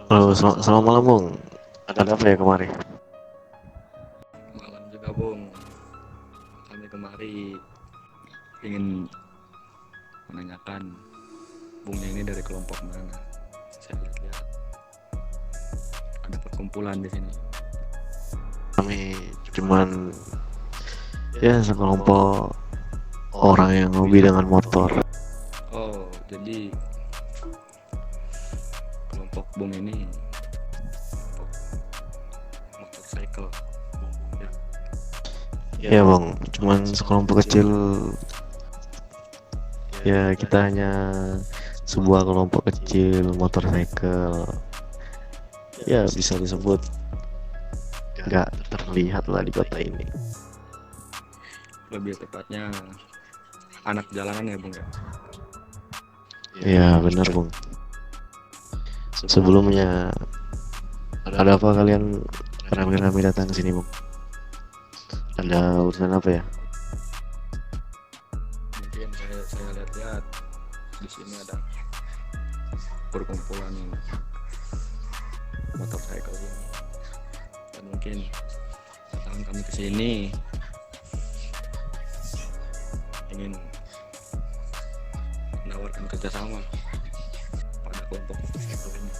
Halo, selamat malam Bung. Ada apa ya kemarin? Malam juga Bung, kami kemari ingin menanyakan Bungnya ini dari kelompok mana. Saya lihat ada perkumpulan di sini. Kami cuman ya sekelompok orang yang hobi dengan motor. Oh, jadi kelompok Bung ini kelompok motorcycle. Ya, Ya Bang, cuman sekelompok kecil. Ya kita hanya sebuah kelompok kecil motorcycle. Ya bisa disebut nggak terlihat lah di kota ini. lebih tepatnya anak jalanan ya Bung ya. Ya benar Bung. Sebelumnya ada apa kalian rame-rame datang ke sini Bung? Ada urusan apa ya? Mungkin saya lihat-lihat di sini ada perkumpulan motorcycle ini. Dan mungkin datang kami ke sini ingin menawarkan kerjasama pada kelompok motorcycle ini.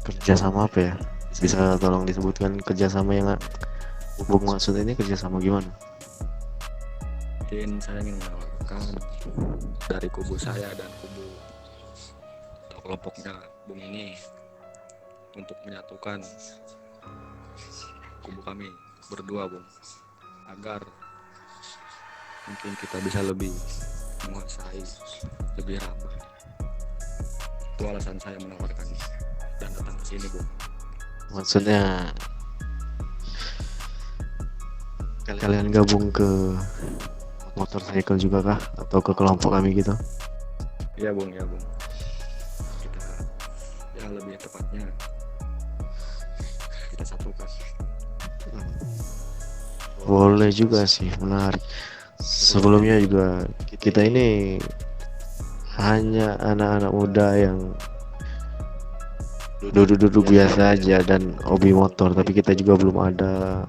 Kerjasama apa ya? Bisa tolong disebutkan kerjasama yang Bung maksud ini kerjasama gimana? Mungkin saya ingin menawarkan dari kubu saya dan kubu atau kelompoknya Bung ini untuk menyatukan kubu kami berdua Bung, agar mungkin kita bisa lebih menguasai, lebih ramai. Itu alasan saya menawarkan dan datang ke sini Bung. Maksudnya kalian gabung ke motorcycle juga kah? Atau ke kelompok kami gitu? Iya Bung, ya Bung. Kita yang lebih tepatnya kita satukan. Boleh juga sih, menarik. Sebelumnya juga kita ini hanya anak-anak muda yang duduk-duduk biasa aja dan hobi motor, tapi kita juga belum ada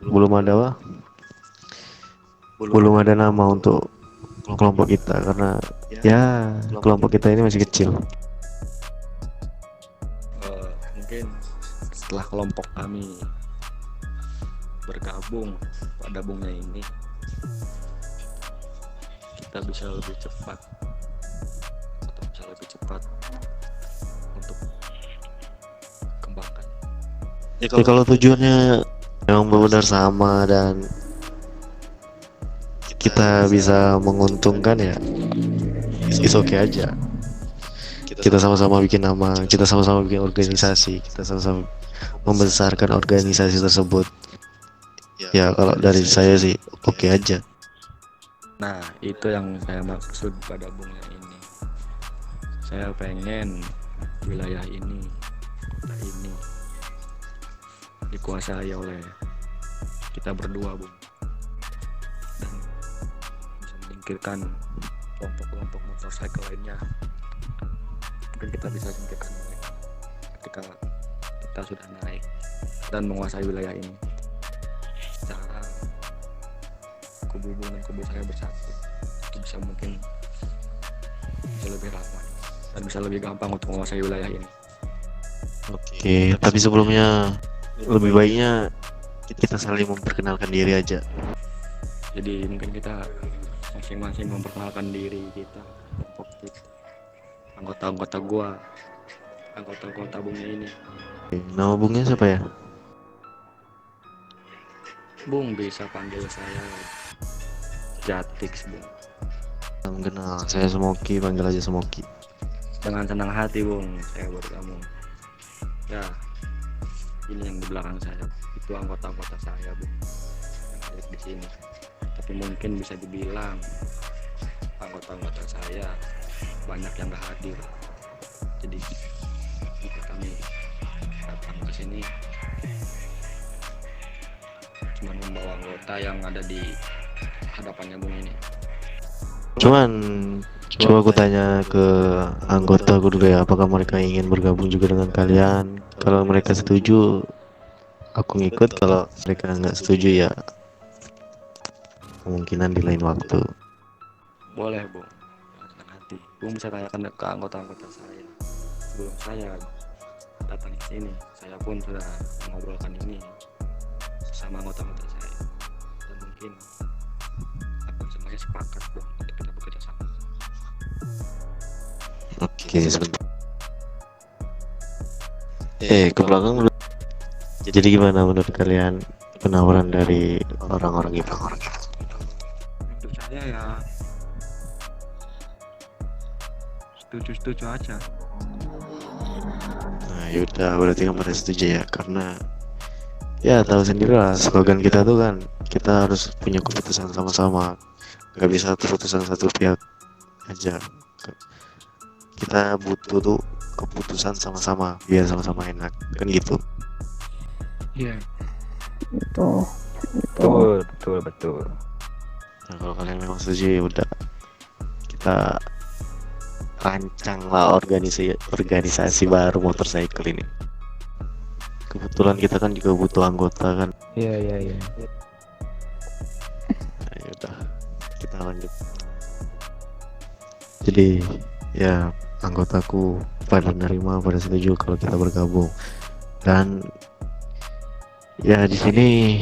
apa? Belum ada nama untuk kelompok kita karena ya kelompok kita ini masih kecil. Mungkin setelah kelompok kami bergabung pada Bungnya ini, kita bisa lebih cepat untuk kembangkan. Ya, kalau tujuannya memang benar sama dan kita bisa menguntungkan ya, it's okay aja. Kita sama-sama bikin nama, kita sama-sama bikin organisasi, kita sama-sama membesarkan organisasi tersebut. Ya kalau dari saya sih oke aja. Nah, itu yang saya maksud pada Bungnya ini. Saya pengen wilayah ini, kota ini dikuasai oleh kita berdua Bung, dan bisa menyingkirkan kelompok-kelompok motorcycle lainnya. Mungkin kita bisa singkirkan mereka ketika kita sudah naik dan menguasai wilayah ini. Secara kubu Bung dan kubu saya bersatu, itu bisa mungkin bisa lebih ramai dan bisa lebih gampang untuk menguasai wilayah ini. Oke, tapi sebelumnya lebih baiknya kita saling memperkenalkan diri aja. Jadi mungkin kita masing-masing memperkenalkan diri kita, kelompok kita, anggota-anggota gua, anggota-anggota Bungnya ini. Oke, nama Bungnya siapa ya? Bung bisa panggil saya Jatix Bung. Salam kenal, saya Smoky, panggil aja Smoky. Dengan senang hati Bung, saya bergabung. Ya, ini yang di belakang saya, itu anggota-anggota saya Bung yang hadir di sini. Tapi mungkin bisa dibilang anggota-anggota saya banyak yang gak hadir. Jadi jika kami datang ke sini cuma membawa anggota yang ada di hadapannya Bung ini. Cuman Coba aku tanya ke anggota aku dulu ya, apakah mereka ingin bergabung juga dengan kalian. Kalau mereka setuju, aku ngikut. Kalau mereka nggak setuju ya kemungkinan di lain waktu. Boleh Bung, dengan hati. Bung bisa tanyakan ke anggota-anggota saya. Sebelum saya datang ke sini, saya pun sudah mengobrolkan ini sama anggota-anggota saya. Dan mungkin akan semuanya sepakat Bung untuk kita bekerja sama. Oke, sebentar. Ke belakang dulu. Jadi gimana menurut kalian penawaran dari orang-orang itu? Untuk saya ya setuju-setuju aja. Nah, yaudah berarti kamu pada setuju ya, karena ya tahu sendiri lah slogan kita tuh kan kita harus punya keputusan sama-sama, nggak bisa keputusan satu pihak aja. Kita butuh tuh keputusan sama-sama biar sama-sama enak kan gitu. Iya. Betul. Betul. Nah, kalau kalian memang setuju ya udah kita rancang lah organisasi baru motorcycle ini. Kebetulan kita kan juga butuh anggota kan. Iya. Nah, yaudah kita lanjut. Jadi ya anggotaku pada pada setuju kalau kita bergabung, dan ya di sini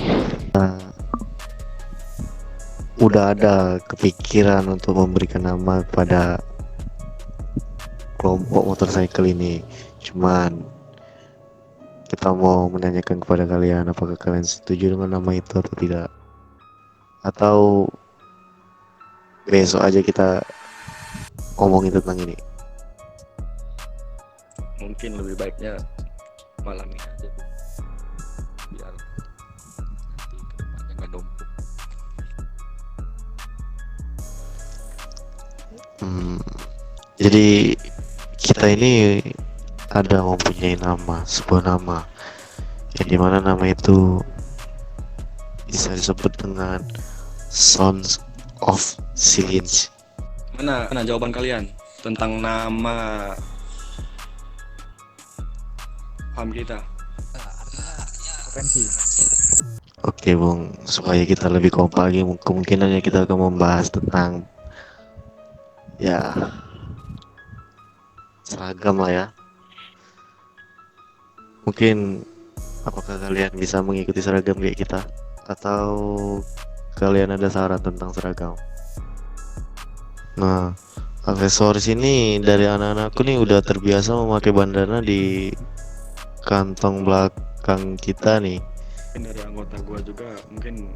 udah ada kepikiran untuk memberikan nama kepada kelompok motorcycle ini. Cuman kita mau menanyakan kepada kalian apakah kalian setuju dengan nama itu atau tidak, atau besok aja kita ngomongin tentang ini. Mungkin lebih baiknya malam ini aja Bu, biar nanti kedepannya nggak numpuk. Jadi kita ini ada mempunyai sebuah nama yang dimana nama itu bisa disebut dengan Sons of Silence. Mana jawaban kalian tentang nama paham kita? Potensi. Oke Bung, supaya kita lebih kompak lagi, kemungkinannya kita akan membahas tentang ya seragam lah ya. Mungkin apakah kalian bisa mengikuti seragam kayak kita, atau kalian ada saran tentang seragam? Nah, aksesoris ini dari anak-anakku nih udah terbiasa memakai bandana di kantong belakang kita nih. Mungkin dari anggota gua juga mungkin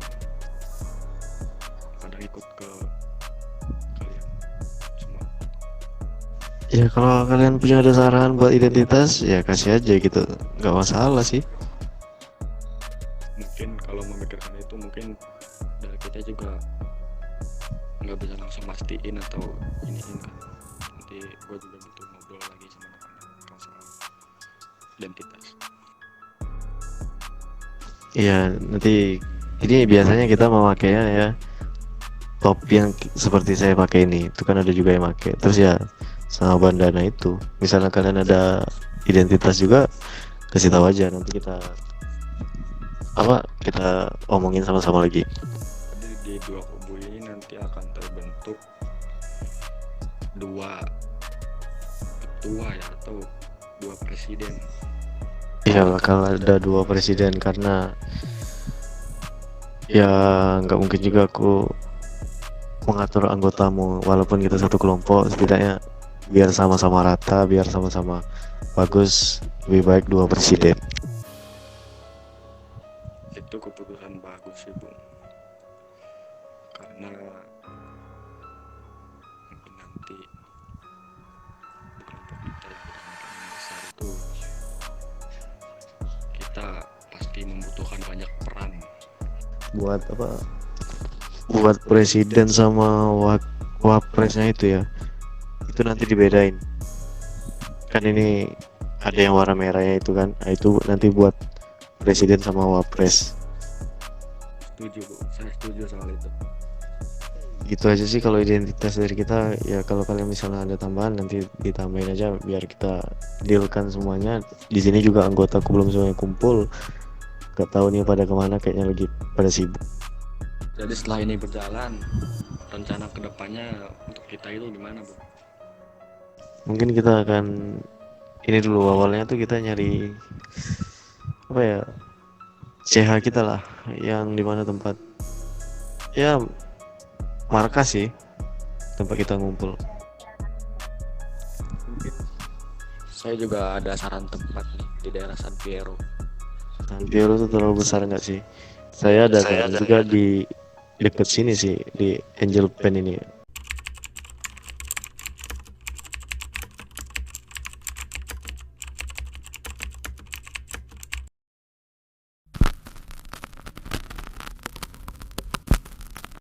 pada ikut ke kalian semua. Ya kalau kalian punya ada saran buat identitas ya kasih aja gitu, nggak masalah sih. Mungkin kalau memikirkan itu mungkin dari kita juga nggak bisa langsung mastiin atau iniin kan. Nanti gua juga butuh ngobrol lagi sama anak-anak soal identitas. Iya, nanti ini biasanya kita memakainya ya topi yang seperti saya pakai ini, itu kan ada juga yang pakai. Terus ya sama bandana itu. Misalnya kalian ada identitas juga kasih tahu aja, nanti kita omongin sama-sama lagi. Jadi di dua kubu ini nanti akan terbentuk dua ketua ya atau dua presiden. Iya, bakal ada dua presiden karena ya nggak mungkin juga aku mengatur anggotamu walaupun kita satu kelompok, setidaknya biar sama-sama rata, biar sama-sama bagus, lebih baik dua presiden. Itu keputusan bagus sih Bung, karena mungkin nanti di kelompok kita yang sudah makin besar itu kita pasti membutuhkan banyak peran. Buat apa? Buat presiden sama wapresnya itu ya, itu nanti dibedain kan. Ini ada yang warna merahnya itu kan, nah, itu nanti buat presiden sama wapres. Setuju Bu, saya setuju soal itu. Gitu aja sih kalau identitas dari kita ya. Kalau kalian misalnya ada tambahan nanti ditambahin aja biar kita dealkan semuanya. Di sini juga anggotaku belum semuanya kumpul, gak tahu nih pada kemana, kayaknya lagi pada sibuk. Jadi setelah ini berjalan, rencana kedepannya untuk kita itu gimana, Bu? Mungkin kita akan ini dulu, awalnya tuh kita nyari apa ya, CH kita lah, yang dimana tempat ya markas sih, tempat kita ngumpul. Saya juga ada saran tempat nih di daerah San Piero. San Piero tuh terlalu besar nggak sih? Saya ada saran juga di deket sini sih, di Angel Pen ini.